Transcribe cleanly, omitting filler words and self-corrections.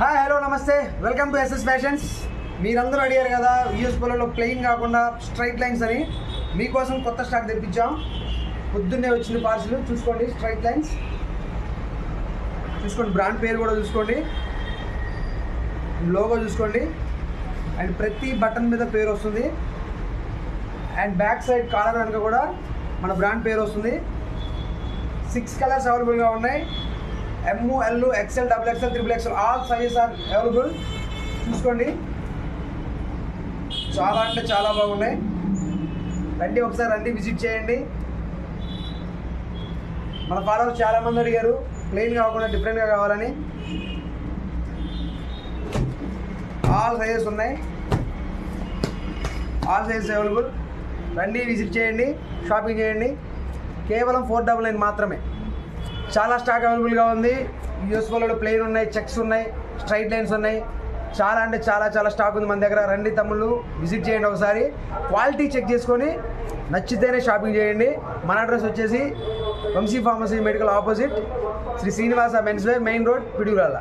Hi hello నమస్తే, welcome to SS fashions. మీరందరూ అడిగారు కదా యూఎస్ పోలోలో ప్లెయిన్ కాకుండా స్ట్రైట్ లైన్స్ అని. మీకోసం కొత్త స్టాక్ తెప్పించాం. పొద్దున్నే వచ్చింది పార్సిల్. చూసుకోండి, స్ట్రైట్ లైన్స్ చూసుకోండి, బ్రాండ్ పేరు కూడా చూసుకోండి, లోగో చూసుకోండి, అండ్ ప్రతి బటన్ మీద పేరు వస్తుంది, అండ్ బ్యాక్ సైడ్ కాలర్ వెనుక కూడా మన బ్రాండ్ పేరు వస్తుంది. 6 కలర్స్ అవైలబుల్గా ఉన్నాయి. M, L, XL, XXL, XXL all sizes are available. చూసుకోండి, చాలా అంటే చాలా బాగున్నాయి. రండి, ఒకసారి రండి, విజిట్ చేయండి. మన ఫాలోవర్స్ చాలామంది అడిగారు ప్లెయిన్ కాకుండా డిఫరెంట్గా కావాలని. ఆల్ సైజెస్ ఉన్నాయి, ఆల్ సైజెస్ అవైలబుల్. రండి, విజిట్ చేయండి, షాపింగ్ చేయండి. కేవలం 499 మాత్రమే. చాలా స్టాక్ అవైలబుల్గా ఉంది. యూఎస్ పోలోలో ప్లెయిన్ ఉన్నాయి, చెక్స్ ఉన్నాయి, స్ట్రైట్ లైన్స్ ఉన్నాయి. చాలా అంటే చాలా స్టాక్ ఉంది మన దగ్గర. రండి తమ్ముళ్ళు, విజిట్ చేయండి, ఒకసారి క్వాలిటీ చెక్ చేసుకొని నచ్చితేనే షాపింగ్ చేయండి. మన అడ్రస్ వచ్చేసి Vamshi pharmacy medical opposite Shri Srinivasa men's wear, main road, Piduguralla.